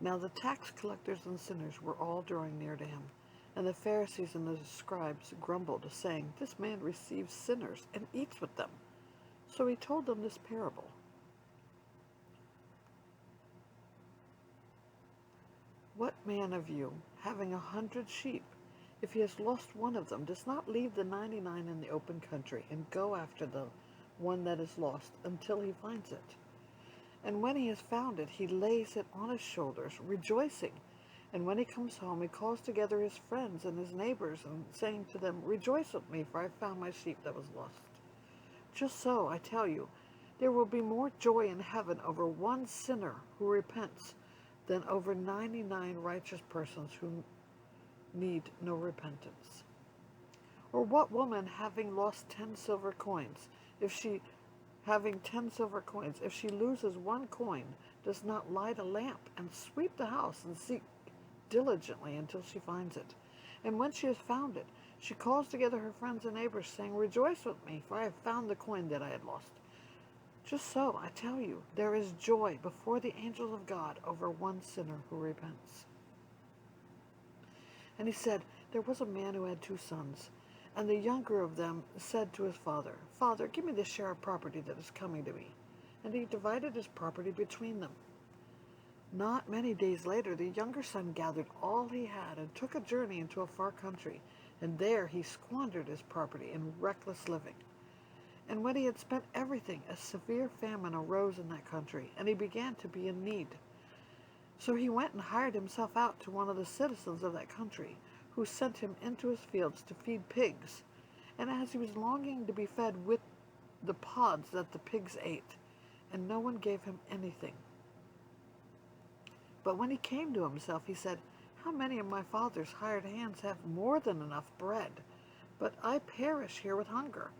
Now the tax collectors and sinners were all drawing near to him, and the Pharisees and the scribes grumbled, saying, "This man receives sinners and eats with them." So he told them this parable. What man of you, having 100 sheep, if he has lost one of them, does not leave the 99 in the open country and go after the one that is lost until he finds it? And when he has found it, he lays it on his shoulders, rejoicing. And when he comes home, he calls together his friends and his neighbors, and saying to them, "Rejoice with me, for I found my sheep that was lost." Just so, I tell you, there will be more joy in heaven over one sinner who repents than over 99 righteous persons who need no repentance. Or what woman having lost 10 silver coins, if she loses one coin, does not light a lamp and sweep the house and seek diligently until she finds it? And when she has found it, she calls together her friends and neighbors, saying, "Rejoice with me, for I have found the coin that I had lost." Just so, I tell you, there is joy before the angels of God over one sinner who repents. And he said, "There was a man who had 2 sons, and the younger of them said to his father, 'Father, give me the share of property that is coming to me.' And he divided his property between them. Not many days later, the younger son gathered all he had and took a journey into a far country, and there he squandered his property in reckless living. And when he had spent everything, a severe famine arose in that country, and he began to be in need. So he went and hired himself out to one of the citizens of that country, who sent him into his fields to feed pigs. And as he was longing to be fed with the pods that the pigs ate, and no one gave him anything. But when he came to himself, he said, 'How many of my father's hired hands have more than enough bread? But I perish here with hunger.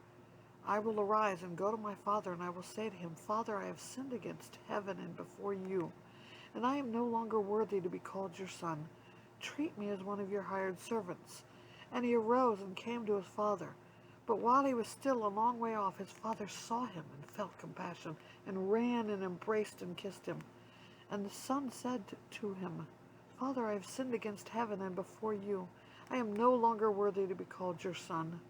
I will arise and go to my father, and I will say to him, Father, I have sinned against heaven and before you, and I am no longer worthy to be called your son. Treat me as one of your hired servants.' And he arose and came to his father. But while he was still a long way off, his father saw him and felt compassion, and ran and embraced and kissed him. And the son said to him, 'Father, I have sinned against heaven and before you. I am no longer worthy to be called your son.'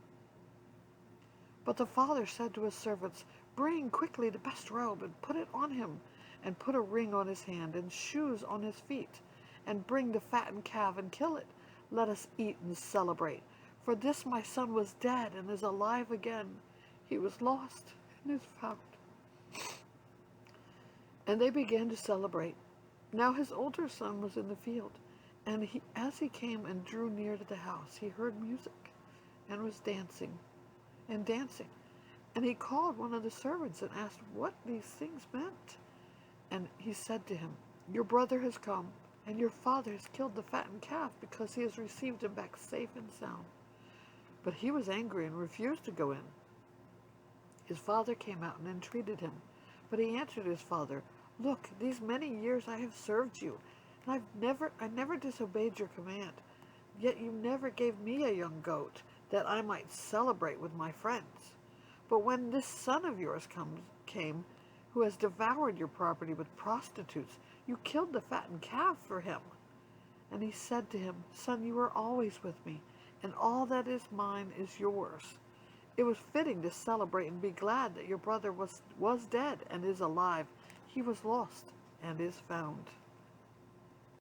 But the father said to his servants, 'Bring quickly the best robe and put it on him, and put a ring on his hand and shoes on his feet, and bring the fattened calf and kill it. Let us eat and celebrate. For this my son was dead and is alive again. He was lost and is found.' And they began to celebrate. Now his older son was in the field, and as he came and drew near to the house, he heard music and was dancing. And he called one of the servants and asked what these things meant. And he said to him, 'Your brother has come, and your father has killed the fattened calf, because he has received him back safe and sound.' But he was angry and refused to go in. His father came out and entreated him. But he answered his father, 'Look, these many years I have served you, and I never disobeyed your command. Yet you never gave me a young goat, that I might celebrate with my friends. But when this son of yours came, who has devoured your property with prostitutes, you killed the fattened calf for him.' And he said to him, 'Son, you are always with me, and all that is mine is yours. It was fitting to celebrate and be glad that your brother was dead and is alive. He was lost and is found.'"